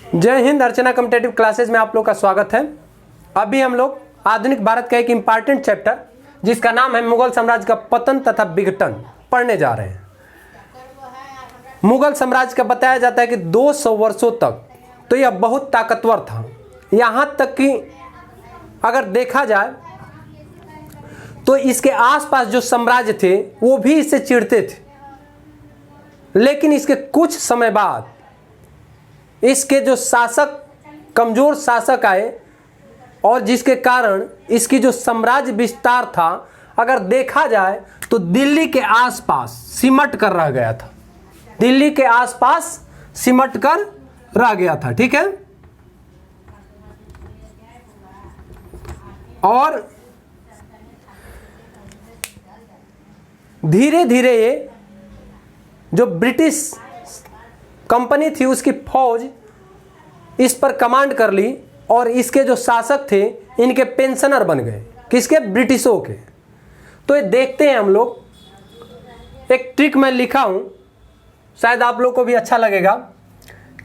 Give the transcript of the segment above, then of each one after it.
जय हिंद। अर्चना competitive classes में आप लोग का स्वागत है। अभी हम लोग आधुनिक भारत का एक इम्पॉर्टेंट चैप्टर जिसका नाम है मुगल साम्राज्य का पतन तथा विघटन पढ़ने जा रहे हैं। मुगल साम्राज्य का बताया जाता है कि 200 वर्षों तक तो यह बहुत ताकतवर था। यहाँ तक कि अगर देखा जाए तो इसके आसपास जो साम्राज्य थे वो भी इससे चिढ़ते थे, लेकिन इसके कुछ समय बाद इसके जो शासक कमजोर शासक आए और जिसके कारण इसकी जो साम्राज्य विस्तार था अगर देखा जाए तो दिल्ली के आसपास सिमट कर रह गया था। दिल्ली के आसपास सिमट कर रह गया था, ठीक है। और धीरे धीरे ये जो ब्रिटिश कंपनी थी उसकी फौज इस पर कमांड कर ली और इसके जो शासक थे इनके पेंशनर बन गए। किसके? ब्रिटिशों के। तो ये देखते हैं हम लोग। एक ट्रिक मैं लिखा हूं, शायद आप लोग को भी अच्छा लगेगा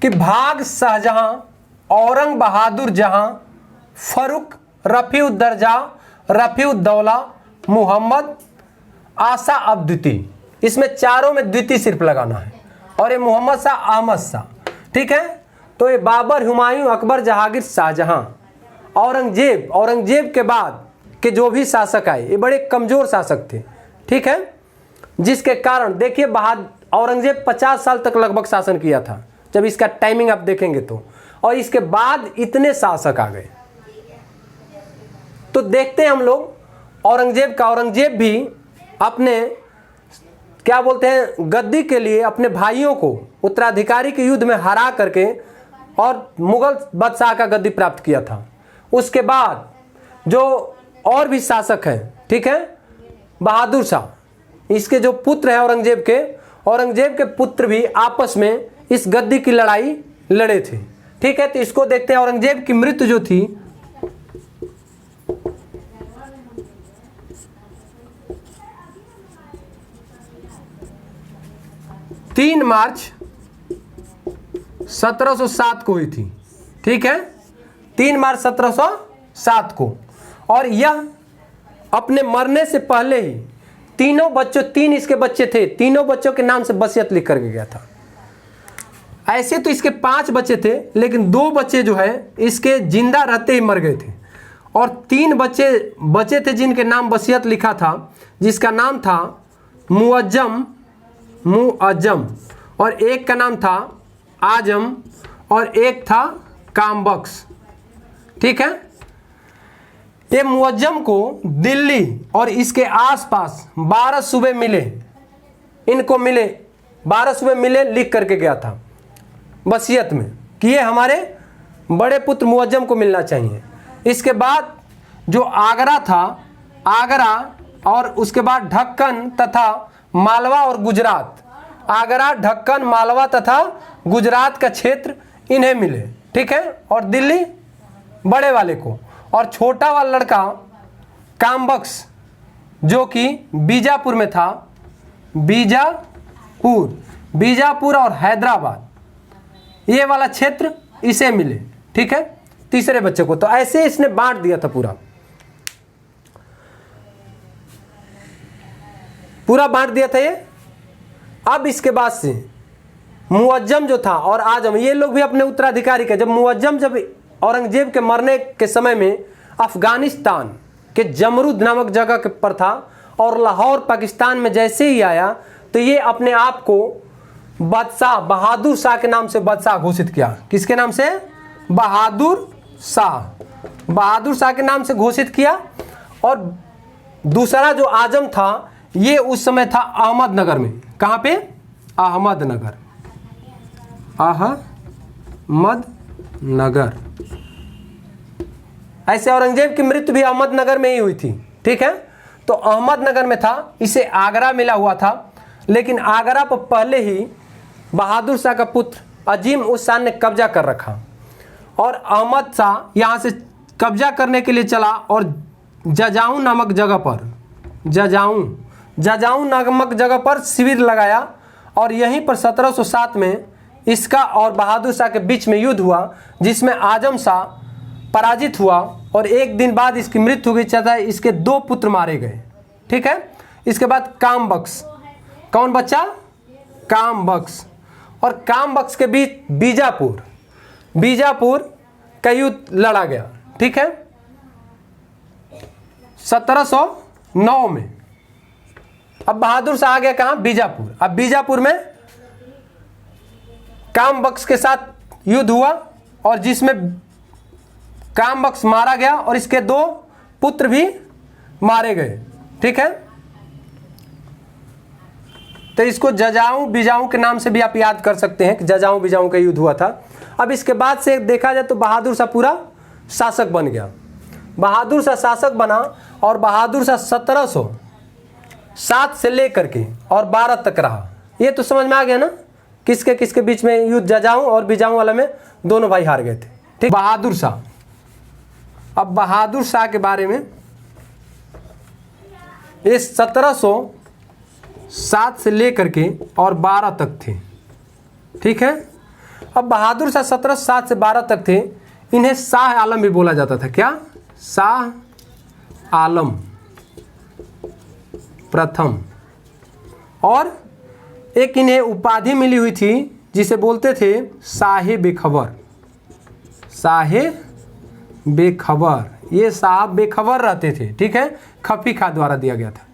कि भाग शाहजहां, औरंग बहादुर जहां, फरुख, रफीउद्दर्जा, रफीउद्दौला, मोहम्मद, आशा अब द्वितीय। इसमें चारों में द्वितीय सिर्फ लगाना है और ये मोहम्मद शाह, अहमद शाह, ठीक है। तो ये बाबर, हुमायूं, अकबर, जहांगीर, शाहजहां, औरंगजेब के बाद के जो भी शासक आए ये बड़े कमजोर शासक थे, ठीक है। जिसके कारण देखिए औरंगजेब 50 साल तक लगभग शासन किया था जब इसका टाइमिंग आप देखेंगे तो, और इसके बाद इतने शासक आ गए। तो देखते हैं हम लोग औरंगजेब का। औरंगजेब भी अपने क्या बोलते हैं गद्दी के लिए अपने भाइयों को उत्तराधिकारी के युद्ध में हरा करके और मुगल बादशाह का गद्दी प्राप्त किया था। उसके बाद जो और भी शासक हैं, ठीक है, बहादुर शाह, इसके जो पुत्र हैं औरंगजेब के पुत्र भी आपस में इस गद्दी की लड़ाई लड़े थे, ठीक है। तो इसको देखते हैं। औरंगजेब की मृत्यु जो थी 3 मार्च 1707 को हुई थी, ठीक है। 3 मार्च 1707 को। और यह अपने मरने से पहले ही तीन इसके बच्चे थे, तीनों बच्चों के नाम से वसीयत लिख करके गया था। ऐसे तो इसके 5 बच्चे थे, लेकिन 2 बच्चे जो है इसके जिंदा रहते ही मर गए थे और 3 बच्चे बचे थे जिनके नाम वसीयत लिखा था, जिसका नाम था मुअज्जम और एक का नाम था आजम और एक था कामबख्श, ठीक है। ये मुअज्जम को दिल्ली और इसके आसपास 12 सूबे मिले, इनको मिले 12 सूबे मिले, लिख करके गया था वसीयत में कि ये हमारे बड़े पुत्र मुअज्जम को मिलना चाहिए। इसके बाद जो आगरा था, आगरा और उसके बाद ढक्कन तथा मालवा और गुजरात, आगरा, ढक्कन, मालवा तथा गुजरात का क्षेत्र इन्हें मिले, ठीक है। और दिल्ली बड़े वाले को, और छोटा वाला लड़का कामबख्श जो कि बीजापुर में था, बीजापुर और हैदराबाद ये वाला क्षेत्र इसे मिले, ठीक है, तीसरे बच्चे को। तो ऐसे इसने बांट दिया था, पूरा बांट दिया था ये। अब इसके बाद से मुअज्जम जो था और आजम ये लोग भी अपने उत्तराधिकारी के, जब औरंगजेब के मरने के समय में अफगानिस्तान के जमरूद नामक जगह के पर था और लाहौर पाकिस्तान में जैसे ही आया तो ये अपने आप को बादशाह बहादुर शाह के नाम से बादशाह घोषित किया। किसके नाम से? बहादुर शाह के नाम से घोषित किया। और दूसरा जो आजम था ये उस समय था अहमदनगर में। कहाँ पे? अहमदनगर। ऐसे औरंगजेब की मृत्यु भी अहमदनगर में ही हुई थी, ठीक है। तो अहमदनगर में था, इसे आगरा मिला हुआ था, लेकिन आगरा पर पहले ही बहादुर शाह का पुत्र अजीम उस शाह ने कब्जा कर रखा और अहमद शाह यहाँ से कब्जा करने के लिए चला और जजाऊ नामक जगह पर शिविर लगाया और यहीं पर 1707 में इसका और बहादुर शाह के बीच में युद्ध हुआ, जिसमें आजम शाह पराजित हुआ और एक दिन बाद इसकी मृत्यु हो गई तथा इसके 2 पुत्र मारे गए। ठीक है। इसके बाद कामबख्श, कौन बच्चा? कामबख्श। और कामबख्श के बीच बीजापुर का युद्ध लड़ा गया। ठीक है, 1709 में। अब बहादुर शाह आ गया कहाँ? बीजापुर। अब बीजापुर में कामबख्श के साथ युद्ध हुआ और जिसमें कामबख्श मारा गया और इसके 2 पुत्र भी मारे गए। ठीक है, तो इसको जजाऊ बिजाऊ के नाम से भी आप याद कर सकते हैं कि जजाऊ बिजाऊ का युद्ध हुआ था। अब इसके बाद से देखा जाए तो बहादुर शाह पूरा शासक बन गया। बहादुर शाह शासक बना और बहादुर शाह 1707 से लेकर के और 12 तक रहा। ये तो समझ में आ गया ना, किसके किसके बीच में युद्ध? जजाऊ और बिजाऊ वाला में दोनों भाई हार गए थे। ठीक, बहादुर शाह। अब बहादुर शाह के बारे में, ये 1707 से लेकर के और 12 तक थे। ठीक है, अब बहादुर शाह 1707 से 12 तक थे। इन्हें शाह आलम भी बोला जाता था। क्या? शाह आलम प्रथम। और एक इन्हें उपाधि मिली हुई थी जिसे बोलते थे शाहे बेखबर। शाहे बेखबर, ये साहब बेखबर रहते थे। ठीक है, खफी खा द्वारा दिया गया था।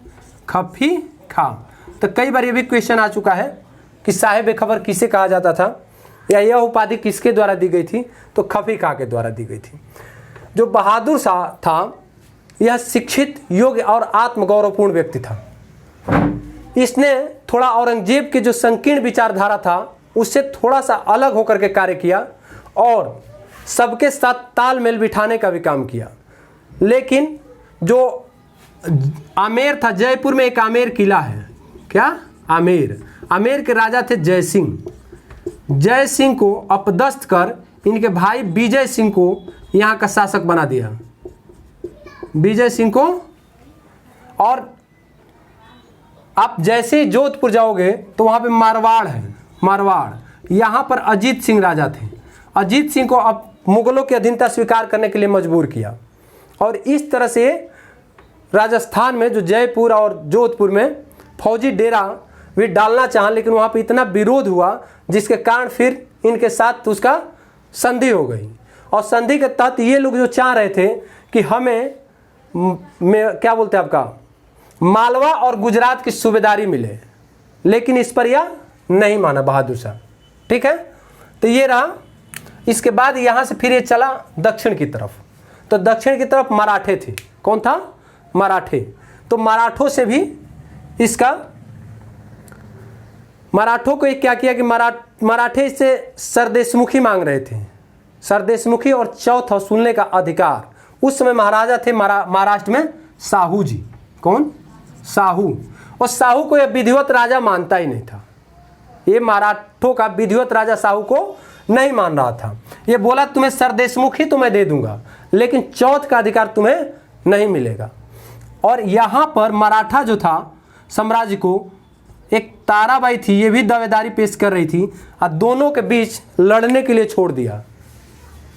खफी खा। तो कई बार ये भी क्वेश्चन आ चुका है कि शाहे बेखबर किसे कहा जाता था या यह उपाधि किसके द्वारा दी गई थी? तो खफी खा के द्वारा दी गई थी। जो बहादुर शाह था यह शिक्षित, योग्य और आत्मगौरवपूर्ण व्यक्ति था। इसने थोड़ा औरंगजेब के जो संकीर्ण विचारधारा था उससे थोड़ा सा अलग होकर के कार्य किया और सबके साथ तालमेल बिठाने का भी काम किया। लेकिन जो आमेर था, जयपुर में एक आमेर किला है। क्या? आमेर। आमेर के राजा थे जय सिंह। जय सिंह को अपदस्थ कर इनके भाई विजय सिंह को यहाँ का शासक बना दिया। विजय सिंह को। और आप जैसे ही जोधपुर जाओगे तो वहाँ पे मारवाड़ है। मारवाड़, यहाँ पर अजीत सिंह राजा थे। अजीत सिंह को अब मुगलों की अधीनता स्वीकार करने के लिए मजबूर किया और इस तरह से राजस्थान में जो जयपुर और जोधपुर में फौजी डेरा भी डालना चाहा, लेकिन वहाँ पे इतना विरोध हुआ जिसके कारण फिर इनके साथ उसका संधि हो गई। और संधि के तहत ये लोग जो चाह रहे थे कि हमें क्या बोलते हैं आपका, मालवा और गुजरात की सूबेदारी मिले, लेकिन इस पर यह नहीं माना बहादुर शाह। ठीक है, तो ये रहा। इसके बाद यहाँ से फिर ये चला दक्षिण की तरफ। तो दक्षिण की तरफ मराठे थे। कौन था? मराठे। तो मराठों से भी इसका, मराठों को क्या किया कि मराठे इससे सरदेशमुखी मांग रहे थे। सरदेशमुखी और चौथ वसूलने का अधिकार। उस समय महाराजा थे महाराष्ट्र में साहू जी। कौन? साहू। और साहू को यह विधिवत राजा मानता ही नहीं था। ये मराठों का विधिवत राजा साहू को नहीं मान रहा था। ये बोला तुम्हें सरदेशमुखी तो मैं दे दूंगा, लेकिन चौथ का अधिकार तुम्हें नहीं मिलेगा। और यहाँ पर मराठा जो था साम्राज्य को, एक ताराबाई थी, ये भी दावेदारी पेश कर रही थी और दोनों के बीच लड़ने के लिए छोड़ दिया।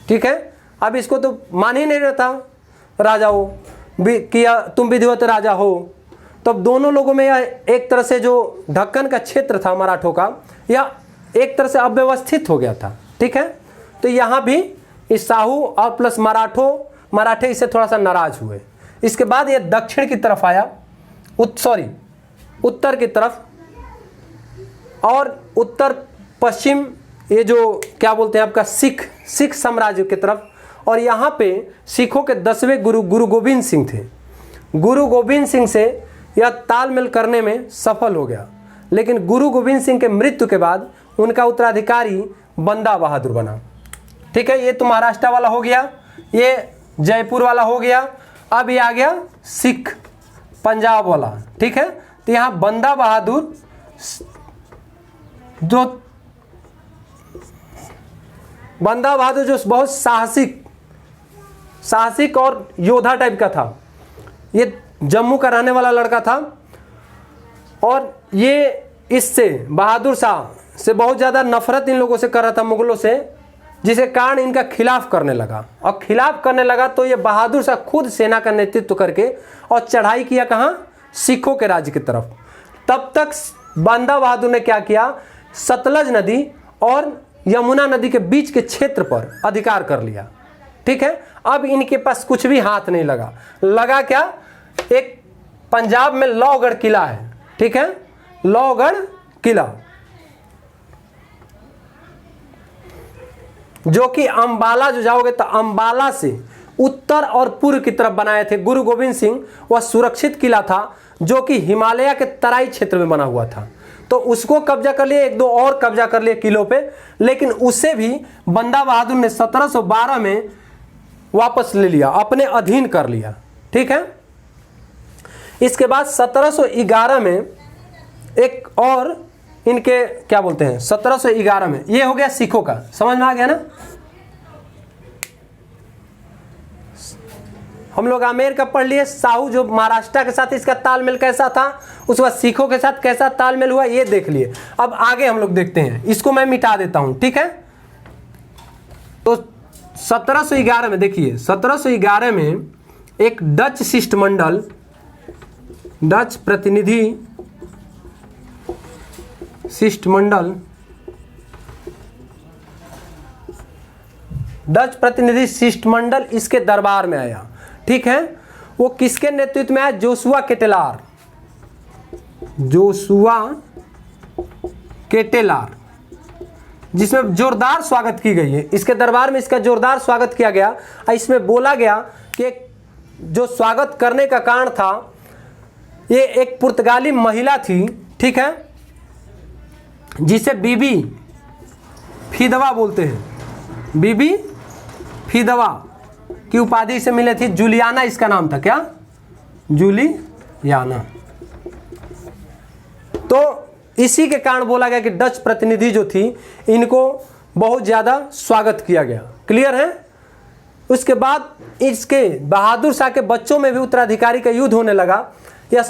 ठीक है, अब इसको तो मान ही नहीं रहता राजा हो किया, तुम विधिवत राजा हो। तो अब दोनों लोगों में यह एक तरह से जो ढक्कन का क्षेत्र था मराठों का, यह एक तरह से अव्यवस्थित हो गया था। ठीक है, तो यहाँ भी इस साहू और प्लस मराठे इससे थोड़ा सा नाराज हुए। इसके बाद ये दक्षिण की तरफ आया, उत्तर की तरफ, और उत्तर पश्चिम ये जो क्या बोलते हैं आपका सिख साम्राज्य की तरफ। और यहाँ पे सिखों के 10वें गुरु गोविंद सिंह थे। गुरु गोविंद सिंह से यह तालमेल करने में सफल हो गया, लेकिन गुरु गोविंद सिंह के मृत्यु के बाद उनका उत्तराधिकारी बंदा बहादुर बना। ठीक है, ये तो महाराष्ट्र वाला हो गया, ये जयपुर वाला हो गया। अब ये आ गया सिख पंजाब वाला। ठीक है, तो यहाँ बंदा बहादुर जो बहुत साहसिक और योद्धा टाइप का था। ये जम्मू का रहने वाला लड़का था और ये इससे बहादुर शाह से बहुत ज़्यादा नफरत इन लोगों से कर रहा था, मुगलों से, जिसके कारण इनका खिलाफ करने लगा। और खिलाफ करने लगा तो ये बहादुर शाह खुद सेना का नेतृत्व करके और चढ़ाई किया कहाँ, सिखों के राज्य की तरफ। तब तक बंदा बहादुर ने क्या किया, सतलज नदी और यमुना नदी के बीच के क्षेत्र पर अधिकार कर लिया। ठीक है, अब इनके पास कुछ भी हाथ नहीं लगा। लगा क्या, एक पंजाब में लोहगढ़ किला है। ठीक है, लोहगढ़ किला जो कि अंबाला जो जाओगे तो अंबाला से उत्तर और पूर्व की तरफ बनाए थे गुरु गोविंद सिंह। वह सुरक्षित किला था जो कि हिमालय के तराई क्षेत्र में बना हुआ था, तो उसको कब्जा कर लिए, एक दो और कब्जा कर लिए किलों पे, लेकिन उसे भी बंदा बहादुर ने 1712 में वापस ले लिया, अपने अधीन कर लिया। ठीक है, इसके बाद 1711 में एक और इनके क्या बोलते हैं, 1711 में ये हो गया सिखों का। समझ में आ गया ना। हम लोग आमेर का पढ़ लिए, साहू जो महाराष्ट्र के साथ इसका तालमेल कैसा था, उसके बाद सिखों के साथ कैसा तालमेल हुआ, ये देख लिए। अब आगे हम लोग देखते हैं, इसको मैं मिटा देता हूं। ठीक है, तो 1711 में देखिए, 1711 में एक डच शिष्टमंडल, डच प्रतिनिधि शिष्टमंडल, डच प्रतिनिधि शिष्टमंडल इसके दरबार में आया। ठीक है, वो किसके नेतृत्व में आया, जोशुआ केटेलार, जोशुआ केटेलार, जिसमें जोरदार स्वागत की गई है। इसके दरबार में इसका जोरदार स्वागत किया गया। इसमें बोला गया कि जो स्वागत करने का कारण था, ये एक पुर्तगाली महिला थी। ठीक है, जिसे बीबी फिदवा बोलते हैं, बीबी फिदवा की उपाधि से मिले थी। जूलियाना इसका नाम था, क्या, जूलियाना। तो इसी के कारण बोला गया कि डच प्रतिनिधि जो थी, इनको बहुत ज़्यादा स्वागत किया गया। क्लियर है। उसके बाद इसके बहादुर शाह के बच्चों में भी उत्तराधिकारी का युद्ध होने लगा। यह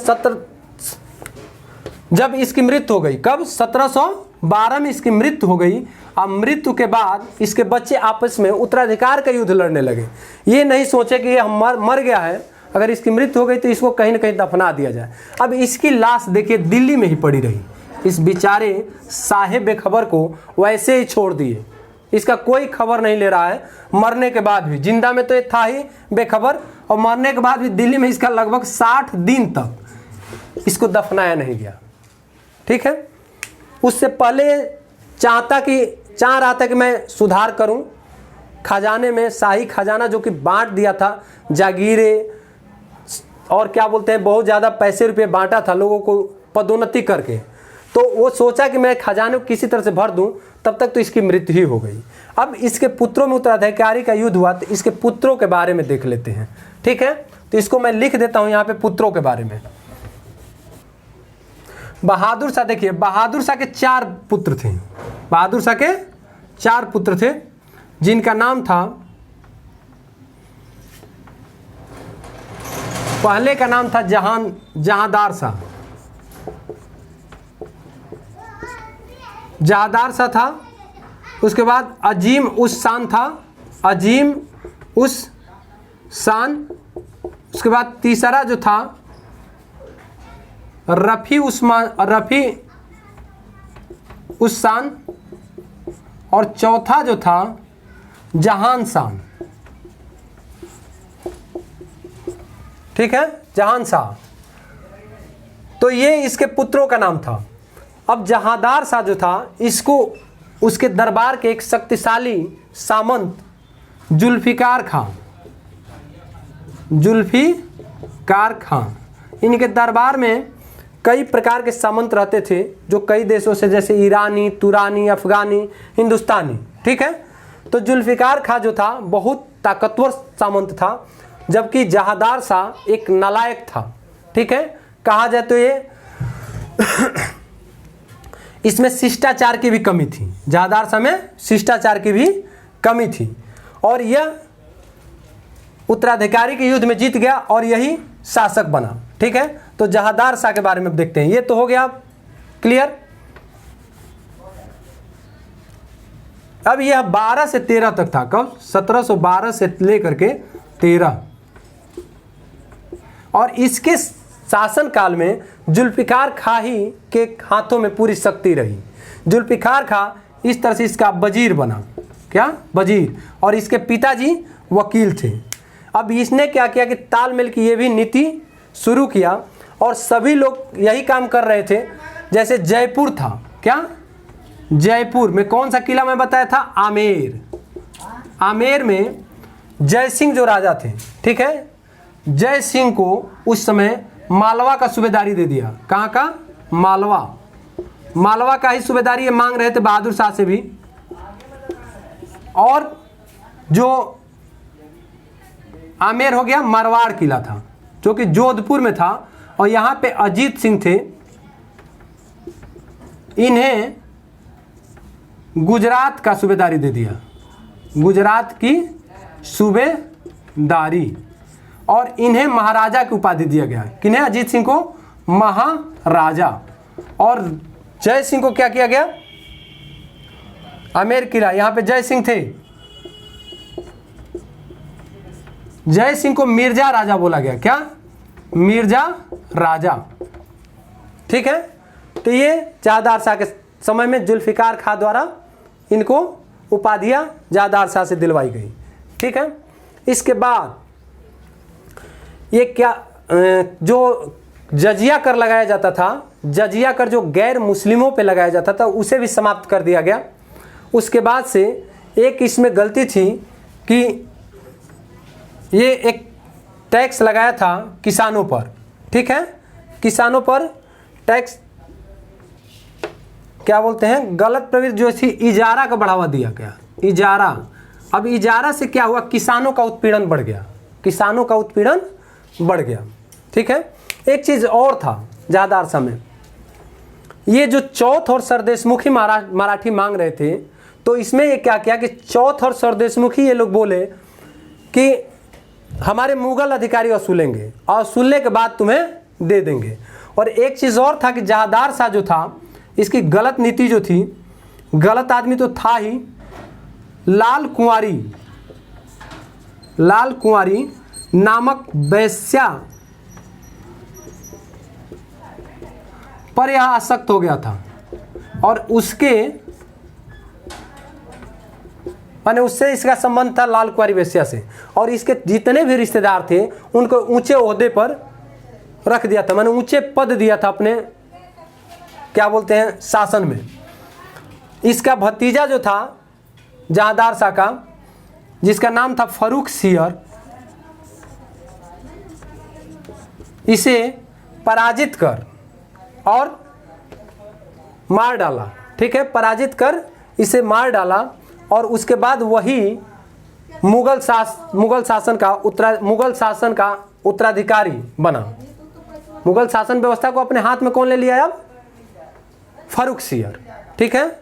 जब इसकी मृत्यु हो गई, कब, 1712 में इसकी मृत्यु हो गई। अब मृत्यु के बाद इसके बच्चे आपस में उत्तराधिकार का युद्ध लड़ने लगे। ये नहीं सोचे कि ये मर गया है, अगर इसकी मृत्यु हो गई तो इसको कहीं ना कहीं दफना दिया जाए। अब इसकी लाश देखिए दिल्ली में ही पड़ी रही। इस बेचारे साहेब बेखबर को वैसे ही छोड़ दिए, इसका कोई खबर नहीं ले रहा है। मरने के बाद भी, जिंदा में तो ये था ही बेखबर, और मरने के बाद भी दिल्ली में इसका लगभग 60 दिन तक इसको दफनाया नहीं गया। ठीक है, उससे पहले चाह रहा था कि मैं सुधार करूं खजाने में, शाही खजाना जो कि बांट दिया था, जागीरे और क्या बोलते हैं, बहुत ज़्यादा पैसे रुपये बांटा था लोगों को पदोन्नति करके। तो वो सोचा कि मैं खजाने को किसी तरह से भर दूं, तब तक तो इसकी मृत्यु ही हो गई। अब इसके पुत्रों में उत्तराधिकारी का युद्ध हुआ, तो इसके पुत्रों के बारे में देख लेते हैं। ठीक है, तो इसको मैं लिख देता हूं यहाँ पे पुत्रों के बारे में। बहादुर शाह, देखिए बहादुर शाह के 4 पुत्र थे। बहादुर शाह के 4 पुत्र थे, जिनका नाम था, पहले का नाम था जहांदार शाह, जहांदार शाह था। उसके बाद अजीम उस शान था, अजीम उस शान। उसके बाद तीसरा जो था रफ़ी उस शान, और चौथा जो था जहान शान। ठीक है, जहान शाह। तो ये इसके पुत्रों का नाम था। अब जहांदार शाह जो था, इसको उसके दरबार के एक शक्तिशाली सामंत जुल्फिकार खां, इनके दरबार में कई प्रकार के सामंत रहते थे, जो कई देशों से, जैसे ईरानी, तुरानी, अफगानी, हिंदुस्तानी। ठीक है, तो जुल्फिकार खां जो था बहुत ताकतवर सामंत था, जबकि जहांदार शाह एक नालायक था। ठीक है, कहा जाए तो ये इसमें शिष्टाचार की भी कमी थी। जहांदार शाह में शिष्टाचार की भी कमी थी, और यह उत्तराधिकारी के युद्ध में जीत गया और यही शासक बना। ठीक है, तो जहांदार शाह के बारे में देखते हैं। ये तो हो गया क्लियर। अब यह 12 से 13 तक था। कब? 1712 से लेकर के 13। और इसके शासन काल में जुल्फिकार खां ही के हाथों में पूरी शक्ति रही। जुल्फिकार खां इस तरह से इसका वजीर बना। क्या? वजीर। और इसके पिताजी वकील थे। अब इसने क्या किया कि तालमेल की ये भी नीति शुरू किया और सभी लोग यही काम कर रहे थे। जैसे जयपुर था। क्या? जयपुर में कौन सा किला मैं बताया था? आमेर। आमेर में जय सिंह जो राजा थे, ठीक है, जय सिंह को उस समय मालवा का सूबेदारी दे दिया। कहाँ का? मालवा। मालवा का ही सूबेदारी ये मांग रहे थे बहादुर शाह से भी। और जो आमेर हो गया मारवाड़ किला था जो कि जोधपुर में था। और यहाँ पे अजीत सिंह थे, इन्हें गुजरात का सूबेदारी दे दिया। गुजरात की सूबेदारी। और इन्हें महाराजा की उपाधि दिया गया। किन्हें? अजीत सिंह को महाराजा। और जय सिंह को क्या किया गया? आमेर किला, यहां पे जय सिंह थे, जय सिंह को मिर्जा राजा बोला गया। क्या? मिर्जा राजा। ठीक है। तो ये जहादार शाह के समय में जुल्फिकार खां द्वारा इनको उपाधियां जहादार शाह से दिलवाई गई। ठीक है। इसके बाद ये क्या, जो जजिया कर लगाया जाता था, जजिया कर जो गैर मुस्लिमों पे लगाया जाता था, उसे भी समाप्त कर दिया गया। उसके बाद से एक इसमें गलती थी कि ये एक टैक्स लगाया था किसानों पर। ठीक है। किसानों पर टैक्स क्या बोलते हैं, गलत प्रवृत्ति जो थी, इजारा का बढ़ावा दिया गया। इजारा। अब इजारा से क्या हुआ? किसानों का उत्पीड़न बढ़ गया। किसानों का उत्पीड़न बढ़ गया। ठीक है। एक चीज और था जहादार शाह में, ये जो चौथ और सरदेशमुखी मराठी मांग रहे थे, तो इसमें ये क्या किया कि चौथ और सरदेशमुखी ये लोग बोले कि हमारे मुगल अधिकारी वसूलेंगे और वसूलने के बाद तुम्हें दे देंगे। और एक चीज और था कि जहादार शाह जो था, इसकी गलत नीति जो थी, गलत आदमी तो था ही, लाल कुंवारी नामक वैश्या पर यह आसक्त हो गया था। और उसके माने उससे इसका संबंध था लाल कुंवारी वैश्या से। और इसके जितने भी रिश्तेदार थे उनको ऊंचे ओहदे पर रख दिया था, माने ऊंचे पद दिया था अपने क्या बोलते हैं शासन में। इसका भतीजा जो था जहादार शाह का, जिसका नाम था फर्रुख सियर, इसे पराजित कर और मार डाला। ठीक है। पराजित कर इसे मार डाला। और उसके बाद वही मुगल शासन का उत्तराधिकारी बना। मुगल शासन व्यवस्था को अपने हाथ में कौन ले लिया? अब फर्रुख सियर। ठीक है।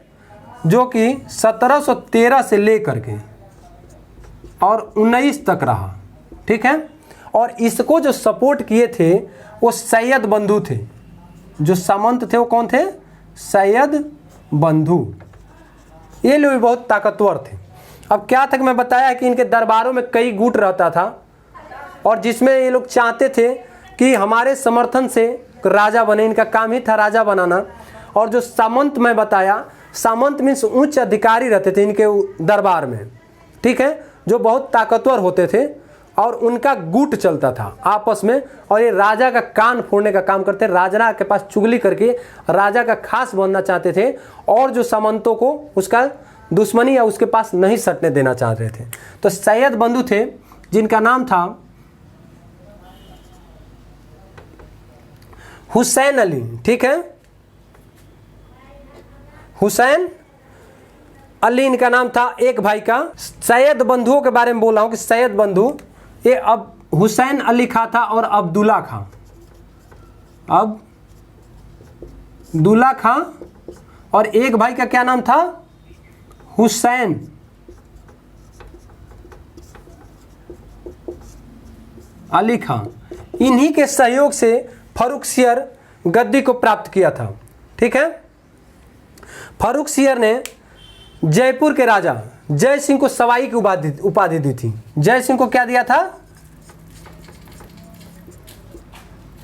जो कि 1713 से लेकर के और 19 तक रहा। ठीक है। और इसको जो सपोर्ट किए थे वो सैयद बंधु थे। जो सामंत थे वो कौन थे? सैयद बंधु। ये लोग भी बहुत ताकतवर थे। अब क्या था कि मैं बताया कि इनके दरबारों में कई गुट रहता था और जिसमें ये लोग चाहते थे कि हमारे समर्थन से राजा बने। इनका काम ही था राजा बनाना। और जो सामंत मैं बताया, सामंत मीन्स उच्च अधिकारी रहते थे इनके दरबार में। ठीक है। जो बहुत ताकतवर होते थे और उनका गुट चलता था आपस में। और ये राजा का कान फोड़ने का काम करते, राजा के पास चुगली करके राजा का खास बनना चाहते थे। और जो सामंतों को उसका दुश्मनी या उसके पास नहीं सटने देना चाह रहे थे। तो सैयद बंधु थे जिनका नाम था हुसैन अली। ठीक है। हुसैन अली इनका नाम था, एक भाई का। सैयद बंधुओं के बारे में बोल रहा हूं कि सैयद बंधु ये अब हुसैन अली खां था और अब्दुल्ला खां। अब्दुल्ला खां और एक भाई का क्या नाम था? हुसैन अली खां। इन्हीं के सहयोग से फर्रुख सियर गद्दी को प्राप्त किया था। ठीक है। फर्रुख सियर ने जयपुर के राजा जय सिंह को सवाई की उपाधि दी थी। जय सिंह को क्या दिया था?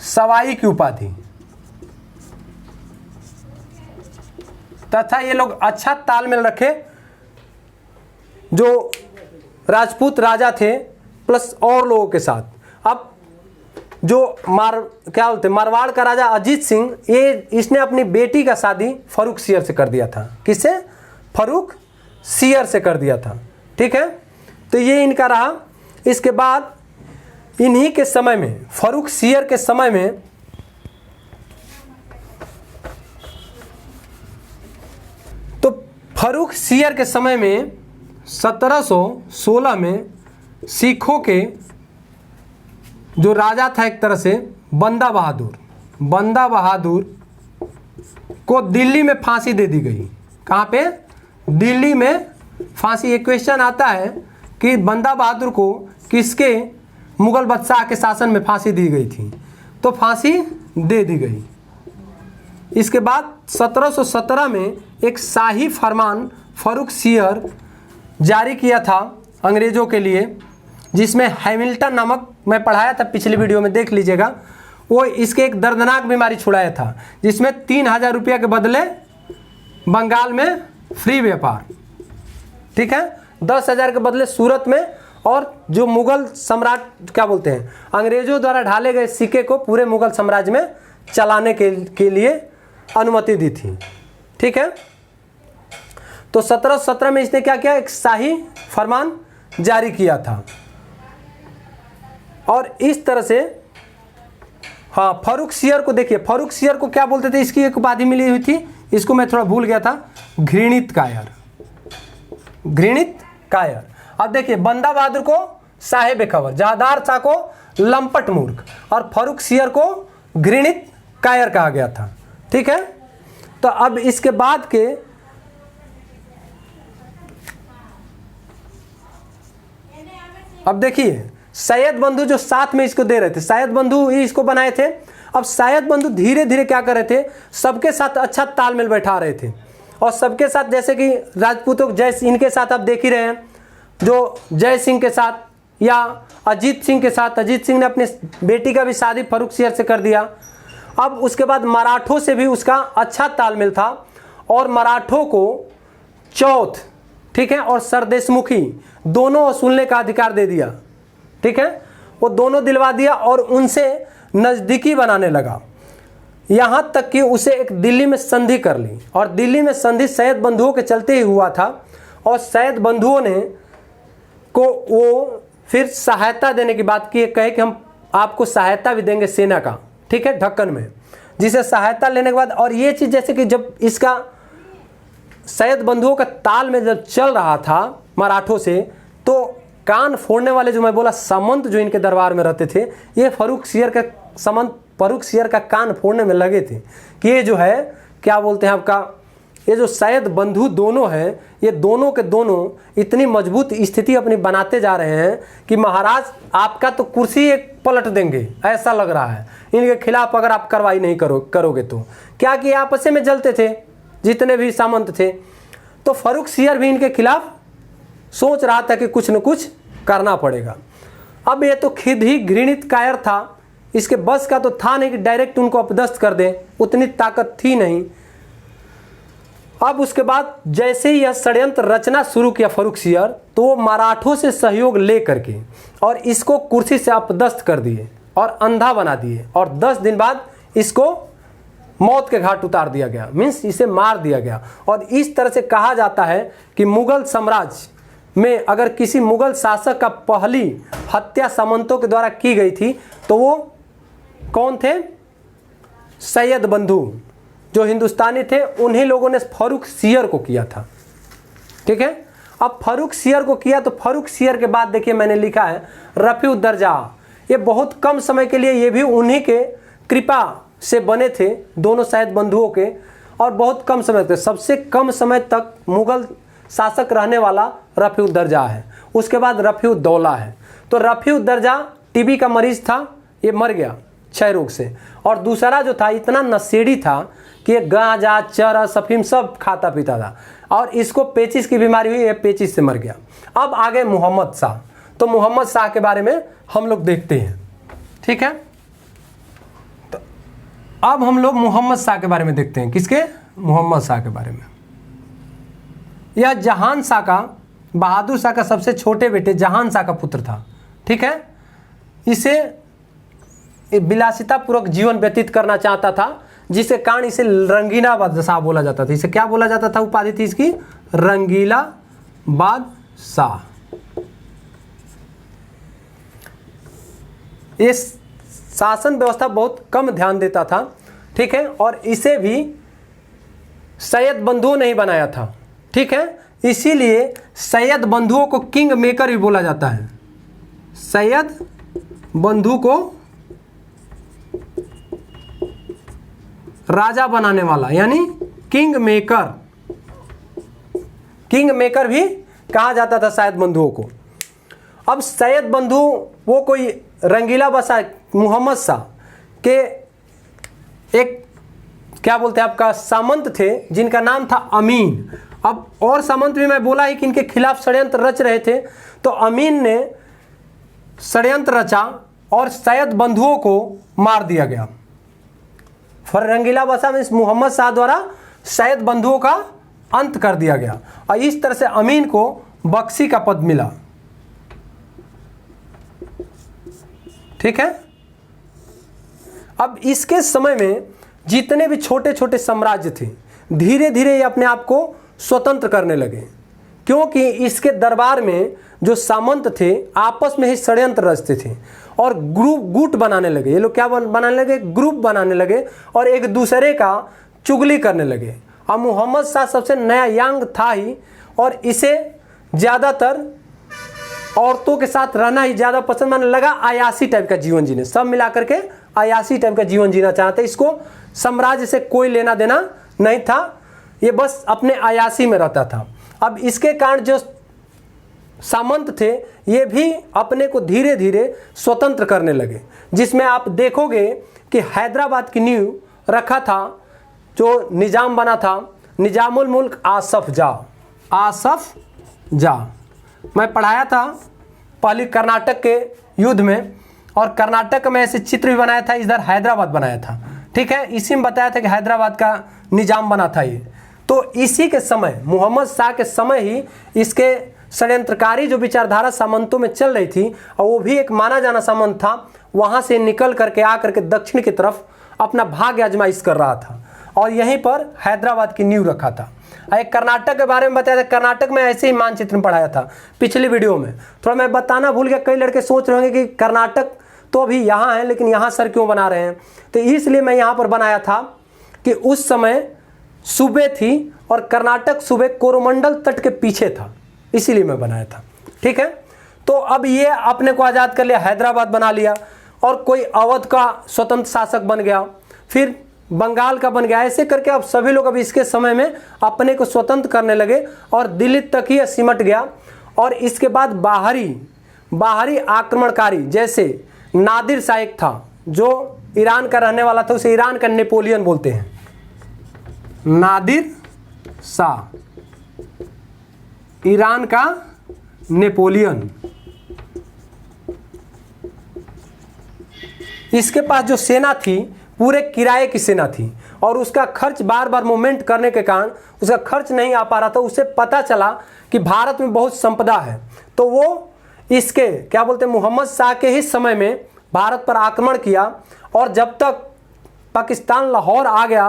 सवाई की उपाधि। तथा ये लोग अच्छा तालमेल रखे, जो राजपूत राजा थे प्लस और लोगों के साथ। अब जो क्या बोलते मारवाड़ का राजा अजीत सिंह, ये इसने अपनी बेटी का शादी फर्रुख सियर से कर दिया था। किससे? फर्रुख सियर से कर दिया था। ठीक है, तो ये इनका रहा। इसके बाद इन्हीं के समय में, फर्रुख सियर के समय में, तो फर्रुख सियर के समय में 1716 में सिखों के जो राजा था एक तरह से बंदा बहादुर को दिल्ली में फांसी दे दी गई। कहाँ पे? दिल्ली में फांसी। एक क्वेश्चन आता है कि बंदा बहादुर को किसके मुगल बादशाह के शासन में फांसी दी गई थी? तो फांसी दे दी गई। इसके बाद 1717 में एक शाही फरमान फर्रुख सियर जारी किया था अंग्रेज़ों के लिए, जिसमें हैमिल्टन नामक, मैं पढ़ाया था पिछली वीडियो में, देख लीजिएगा। वो इसके एक दर्दनाक बीमारी छुड़ाया था, जिसमें 3000 रुपया के बदले बंगाल में फ्री व्यापार। ठीक है, 10,000 के बदले सूरत में, और जो मुगल सम्राट क्या बोलते हैं, अंग्रेजों द्वारा ढाले गए सिक्के को पूरे मुगल साम्राज्य में चलाने के लिए अनुमति दी थी। ठीक है, तो 1717 में इसने क्या किया? एक शाही फरमान जारी किया था। और इस तरह से, हाँ, फर्रुख सियर को देखिए, फर्रुख सियर को क्या बोलते थे? इसकी एक उपाधि मिली हुई थी, इसको मैं थोड़ा भूल गया था, घृणित कायर। अब देखिए, बंदा बहादुर को साहेब खबर, जहादार शाह को लंपट मूर्ख, और फर्रुख सियर को घृणित कायर कहा गया था। ठीक है, तो अब इसके बाद के अब देखिए, सैयद बंधु जो साथ में इसको दे रहे थे, सैयद बंधु ही इसको बनाए थे। अब सैयद बंधु धीरे धीरे क्या कर रहे थे? सबके साथ अच्छा तालमेल बैठा रहे थे, और सबके साथ, जैसे कि राजपूतों इनके साथ आप देख ही रहे हैं, जो जय सिंह के साथ या अजीत सिंह के साथ, अजीत सिंह ने अपनी बेटी का भी शादी फर्रुख सियर से कर दिया। अब उसके बाद मराठों से भी उसका अच्छा तालमेल था, और मराठों को चौथ, ठीक है, और सरदेशमुखी दोनों वसूलने का अधिकार दे दिया। ठीक है, वो दोनों दिलवा दिया, और उनसे नज़दीकी बनाने लगा, यहाँ तक कि उसे एक दिल्ली में संधि कर ली। और दिल्ली में संधि सैयद बंधुओं के चलते ही हुआ था, और सैयद बंधुओं ने को वो फिर सहायता देने की बात की, कहे कि हम आपको सहायता भी देंगे सेना का, ठीक है, ढक्कन में, जिसे सहायता लेने के बाद, और ये चीज़ जैसे कि जब इसका सैयद बंधुओं का ताल में जब चल रहा था मराठों से, तो कान फोड़ने वाले जो मैं बोला सामंत जो इनके दरबार में रहते थे, ये फर्रुख सियर का कान फोड़ने में लगे थे कि ये जो है क्या बोलते हैं आपका, ये जो सैयद बंधु दोनों हैं, ये दोनों के दोनों इतनी मजबूत स्थिति अपनी बनाते जा रहे हैं कि महाराज आपका तो कुर्सी एक पलट देंगे, ऐसा लग रहा है इनके खिलाफ अगर आप कार्रवाई नहीं करोगे तो। क्या कि आपस में जलते थे जितने भी सामंत थे। तो फर्रुख सियर भी इनके खिलाफ सोच रहा था कि कुछ न कुछ करना पड़ेगा। अब ये तो खुद ही घृणित कायर था, इसके बस का तो था नहीं कि डायरेक्ट उनको अपदस्थ कर दें, उतनी ताकत थी नहीं। अब उसके बाद जैसे ही यह षड्यंत्र रचना शुरू किया फर्रुख सियर, तो वो मराठों से सहयोग ले करके और इसको कुर्सी से अपदस्थ कर दिए और अंधा बना दिए, और 10 दिन बाद इसको मौत के घाट उतार दिया गया, मीन्स इसे मार दिया गया। और इस तरह से कहा जाता है कि मुगल साम्राज्य में अगर किसी मुगल शासक का पहली हत्या सामंतों के द्वारा की गई थी तो वो कौन थे? सैयद बंधु जो हिंदुस्तानी थे, उन्हीं लोगों ने फर्रुख सियर को किया था। ठीक है, अब फर्रुख सियर को किया तो फर्रुख सियर के बाद देखिए मैंने लिखा है रफ़ी-उद-दर्जा। ये बहुत कम समय के लिए, ये भी उन्हीं के कृपा से बने थे, दोनों सैयद बंधुओं के, और बहुत कम समय तक, सबसे कम समय तक मुगल शासक रहने वाला रफ़ी-उद-दर्जा है। उसके बाद रफ़ी-उद-दौला है। तो रफ़ी-उद-दर्जा टीबी का मरीज था, ये मर गया क्षय रोग से। और दूसरा जो था इतना नशेड़ी था कि गांजा चरस अफीम सब खाता पीता था। और इसको पेचिश की बीमारी हुई, ये पेचिश से मर गया। अब आगे मोहम्मद शाह, तो मोहम्मद शाह के बारे में हम लोग देखते हैं, ठीक है। तो अब हम लोग मोहम्मद शाह के बारे में देखते हैं, किसके, मोहम्मद शाह के बारे में। यह जहान शाह का, बहादुर शाह का सबसे छोटे बेटे जहान शाह का पुत्र था, ठीक है। इसे विलासिता पूर्वक जीवन व्यतीत करना चाहता था, जिसके कारण इसे रंगीला बादशाह बोला जाता था। इसे क्या बोला जाता था, उपाधि थी इसकी रंगीला बादशाह। इस शासन व्यवस्था बहुत कम ध्यान देता था, ठीक है, और इसे भी सैयद बंधुओं ने ही बनाया था, ठीक है। इसीलिए सैयद बंधुओं को किंग मेकर भी बोला जाता है। सैयद बंधु को राजा बनाने वाला यानी किंग मेकर, किंग मेकर भी कहा जाता था सैयद बंधुओं को। अब सैयद बंधु वो कोई रंगीला बादशाह मोहम्मद शाह के एक क्या बोलते हैं आपका सामंत थे, जिनका नाम था अमीन। अब और सामंत भी मैं बोला ही कि इनके खिलाफ षड्यंत्र रच रहे थे, तो अमीन ने षड्यंत्र रचा और सैयद बंधुओं को मार दिया गया। फिर रंगीला बादशाह में मोहम्मद शाह द्वारा सैयद बंधुओं का अंत कर दिया गया और इस तरह से अमीन को बख्शी का पद मिला, ठीक है। अब इसके समय में जितने भी छोटे छोटे साम्राज्य थे, धीरे धीरे ये अपने आप को स्वतंत्र करने लगे, क्योंकि इसके दरबार में जो सामंत थे आपस में ही षड्यंत्र रचते थे और ग्रुप गुट बनाने लगे। ये लोग क्या बनाने लगे, ग्रुप बनाने लगे और एक दूसरे का चुगली करने लगे। अब मोहम्मद शाह सबसे नया यंग था ही और इसे ज़्यादातर औरतों के साथ रहना ही ज़्यादा पसंद आने लगा। अयासी टाइप का जीवन जीने, सब मिला करके अयासी टाइप का जीवन जीना चाहते। इसको साम्राज्य से कोई लेना देना नहीं था, ये बस अपने अयासी में रहता था। अब इसके कारण जो सामंत थे ये भी अपने को धीरे धीरे स्वतंत्र करने लगे, जिसमें आप देखोगे कि हैदराबाद की नींव रखा था जो निजाम बना था, निजामुल मुल्क आसफ जाह। आसफ जाह मैं पढ़ाया था पहले कर्नाटक के युद्ध में, और कर्नाटक में ऐसे चित्र भी बनाया था, इधर हैदराबाद बनाया था, ठीक है। इसी में बताया था कि हैदराबाद का निजाम बना था ये। तो इसी के समय मोहम्मद शाह के समय ही इसके षड्यंत्रकारी जो विचारधारा सामंतों में चल रही थी, और वो भी एक माना जाना सामंत था, वहाँ से निकल करके आकर के दक्षिण की तरफ अपना भाग्य आजमाइश कर रहा था और यहीं पर हैदराबाद की नींव रखा था। एक कर्नाटक के बारे में बताया था, कर्नाटक में ऐसे ही मानचित्र में पढ़ाया था पिछली वीडियो में। थोड़ा मैं बताना भूल गया, कई लड़के सोच रहे होंगे कि कर्नाटक तो अभी यहाँ है लेकिन यहाँ सर क्यों बना रहे हैं, तो इसलिए मैं यहाँ पर बनाया था कि उस समय सूबे थी और कर्नाटक सूबे कोरोमंडल तट के पीछे था, इसीलिए मैं बनाया था, ठीक है। तो अब ये अपने को आज़ाद कर लिया, हैदराबाद बना लिया और कोई अवध का स्वतंत्र शासक बन गया, फिर बंगाल का बन गया। ऐसे करके अब सभी लोग अब इसके समय में अपने को स्वतंत्र करने लगे और दिल्ली तक ही सिमट गया। और इसके बाद बाहरी आक्रमणकारी जैसे नादिर शाह एक था जो ईरान का रहने वाला था, उसे ईरान का नेपोलियन बोलते हैं, नादिर शाह, ईरान का नेपोलियन। इसके पास जो सेना थी पूरे किराए की सेना थी और उसका खर्च बार बार मूवमेंट करने के कारण उसका खर्च नहीं आ पा रहा था। उसे पता चला कि भारत में बहुत संपदा है, तो वो इसके क्या बोलते हैं मोहम्मद शाह के ही समय में भारत पर आक्रमण किया। और जब तक पाकिस्तान लाहौर आ गया,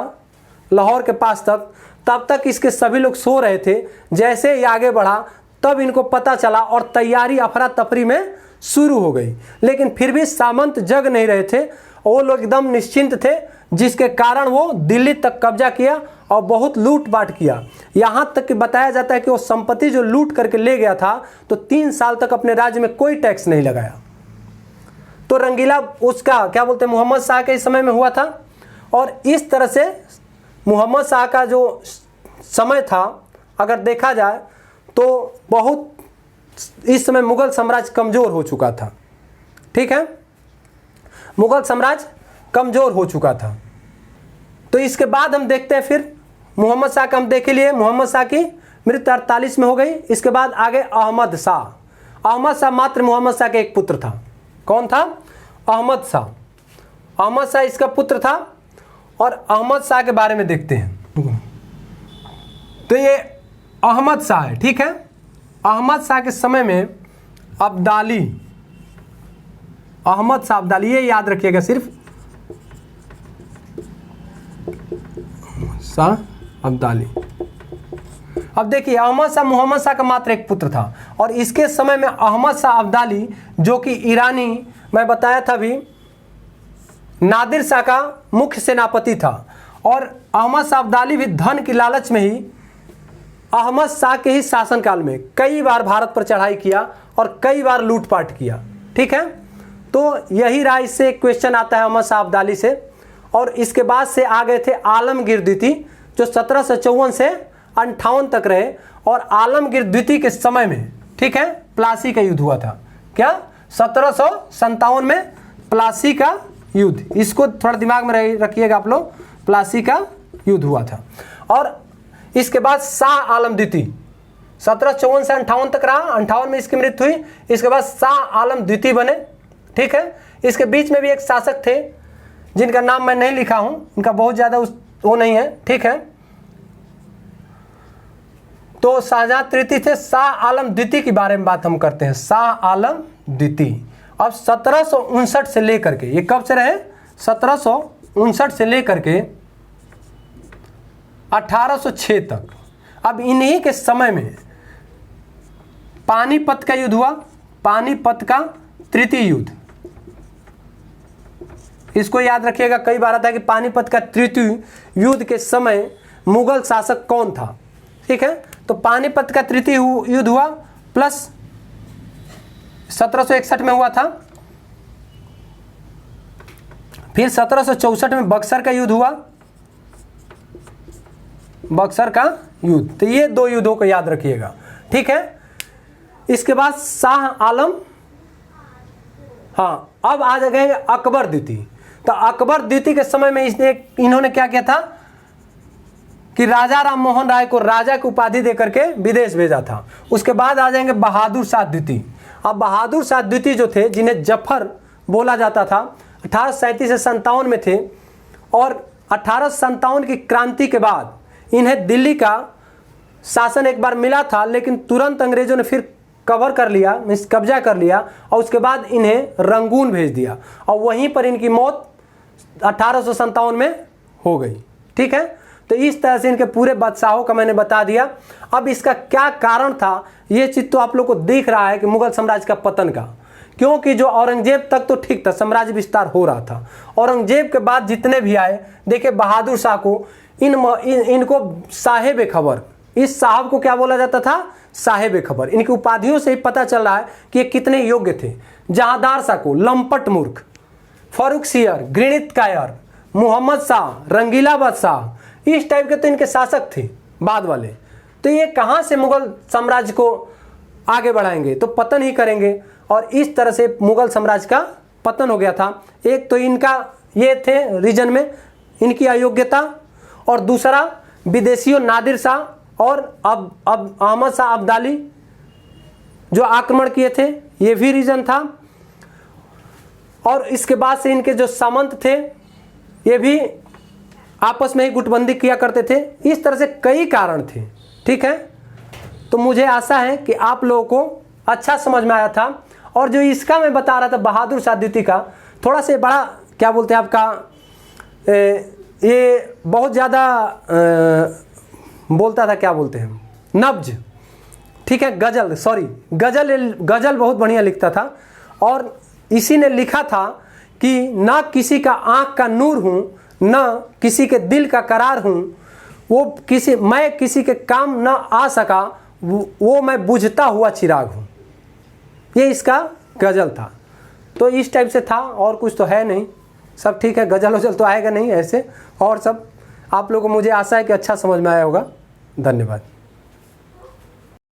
लाहौर के पास तक, तब तक इसके सभी लोग सो रहे थे। जैसे ही आगे बढ़ा तब इनको पता चला और तैयारी अफरा तफरी में शुरू हो गई। लेकिन फिर भी सामंत जग नहीं रहे थे, वो लोग एकदम निश्चिंत थे, जिसके कारण वो दिल्ली तक कब्जा किया और बहुत लूटपाट किया। यहाँ तक कि बताया जाता है कि वो संपत्ति जो लूट करके ले गया था तो 3 साल तक अपने राज्य में कोई टैक्स नहीं लगाया। तो रंगीला उसका क्या बोलते हैं मोहम्मद शाह के समय में हुआ था। और इस तरह से मोहम्मद शाह का जो समय था अगर देखा जाए तो बहुत इस समय मुगल साम्राज्य कमज़ोर हो चुका था, ठीक है, मुगल साम्राज्य कमज़ोर हो चुका था। तो इसके बाद हम देखते हैं फिर मोहम्मद शाह का, हम देख लिए मोहम्मद शाह की मृत्यु 48 में हो गई। इसके बाद आगे अहमद शाह। अहमद शाह मात्र मोहम्मद शाह के एक पुत्र था। कौन था? अहमद शाह। अहमद शाह इसका पुत्र था। और अहमद शाह के बारे में देखते हैं। तो ये अहमद शाह है, ठीक है। अहमद शाह के समय में अब्दाली, अहमद शाह अब्दाली, ये याद रखिएगा सिर्फ, शाह अब्दाली। अब देखिए अहमद शाह मोहम्मद शाह का मात्र एक पुत्र था और इसके समय में अहमद शाह अब्दाली जो कि ईरानी, मैं बताया था भी, नादिर शाह का मुख्य सेनापति था। और अहमद शाह अब्दाली भी धन की लालच में ही अहमद शाह के ही शासनकाल में कई बार भारत पर चढ़ाई किया और कई बार लूटपाट किया, ठीक है। तो यही रहा, इससे एक क्वेश्चन आता है अहमद शाह अब्दाली से। और इसके बाद से आ गए थे आलमगीर द्वितीय, जो 1754 से 58 तक रहे। और आलमगीर द्वितीय के समय में, ठीक है, प्लासी का युद्ध हुआ था। क्या? 1757 में प्लासी का युद्ध, इसको थोड़ा दिमाग में रखिएगा आप लोग, प्लासी का युद्ध हुआ था। और इसके बाद शाह आलम द्वितीय 1754 से 58 तक रहा, 58 में इसकी मृत्यु हुई। इसके बाद शाह आलम द्वितीय बने, ठीक है। इसके बीच में भी एक शासक थे जिनका नाम मैं नहीं लिखा हूं, इनका बहुत ज़्यादा वो नहीं है, ठीक है। तो शाहजहां तृतीय थे। शाह आलम द्वितीय के बारे में बात हम करते हैं। शाह आलम द्वितीय अब 1759 से लेकर के, ये कब से रहे? 1759 से लेकर के 1806 तक। अब इन्हीं के समय में पानीपत का युद्ध हुआ, पानीपत का तृतीय युद्ध, इसको याद रखिएगा। कई बार आता है कि पानीपत का तृतीय युद्ध के समय मुगल शासक कौन था, ठीक है। तो पानीपत का तृतीय युद्ध हुआ प्लस 1761 में हुआ था। फिर 1764 में बक्सर का युद्ध हुआ, बक्सर का युद्ध। तो ये दो युद्धों को याद रखिएगा, ठीक है। इसके बाद शाह आलम, हाँ, अब आ गए अकबर द्वितीय। तो अकबर द्वितीय के समय में इन्होंने क्या किया था कि राजा राम मोहन राय को राजा की उपाधि देकर के विदेश भेजा था। उसके बाद आ जाएंगे बहादुर शाह द्वितीय। अब बहादुर शाह द्वितीय जो थे, जिन्हें जफर बोला जाता था, 1837 से 57 में थे। और 1857 की क्रांति के बाद इन्हें दिल्ली का शासन एक बार मिला था, लेकिन तुरंत अंग्रेजों ने फिर कवर कर लिया, मीन्स कब्जा कर लिया, और उसके बाद इन्हें रंगून भेज दिया और वहीं पर इनकी मौत 1857 में हो गई, ठीक है। तो इस तरह से इनके पूरे बादशाहों का मैंने बता दिया। अब इसका क्या कारण था, ये चीज़ तो आप लोग को दिख रहा है कि मुगल साम्राज्य का पतन का, क्योंकि जो औरंगजेब तक तो ठीक था, साम्राज्य विस्तार हो रहा था। औरंगजेब के बाद जितने भी आए, देखिए बहादुर शाह को इनको साहेब खबर, इस साहब को क्या बोला जाता था? साहेब खबर। इनकी उपाधियों से ही पता चल रहा है कि ये कितने योग्य थे। जहांदार शाह को लंपट मूर्ख, फारूक सियर घृणित कायर, मोहम्मद शाह रंगीला बादशाह, इस टाइप के तो इनके शासक थे बाद वाले। तो ये कहाँ से मुगल साम्राज्य को आगे बढ़ाएंगे? तो पतन ही करेंगे। और इस तरह से मुगल साम्राज्य का पतन हो गया था। एक तो इनका ये थे रीजन में इनकी अयोग्यता, और दूसरा विदेशियों नादिर शाह और अब अहमद शाह अब्दाली जो आक्रमण किए थे, ये भी रीजन था। और इसके बाद से इनके जो सामंत थे, ये भी आपस में ही गुटबंदी किया करते थे। इस तरह से कई कारण थे, ठीक है। तो मुझे आशा है कि आप लोगों को अच्छा समझ में आया था। और जो इसका मैं बता रहा था बहादुर शाह द्वितीय का, थोड़ा से बड़ा क्या बोलते हैं आपका, ये बहुत ज़्यादा बोलता था, क्या बोलते हैं, नब्ज, ठीक है, गज़ल, सॉरी गज़ल बहुत बढ़िया लिखता था। और इसी ने लिखा था कि ना किसी का आँख का नूर हूँ, ना किसी के दिल का करार हूँ, मैं किसी के काम न आ सका, वो मैं बुझता हुआ चिराग हूँ। ये इसका गज़ल था। तो इस टाइप से था, और कुछ तो है नहीं, सब ठीक है। गज़ल वज़ल तो आएगा नहीं ऐसे, और सब आप लोगों को मुझे आशा है कि अच्छा समझ में आया होगा। धन्यवाद।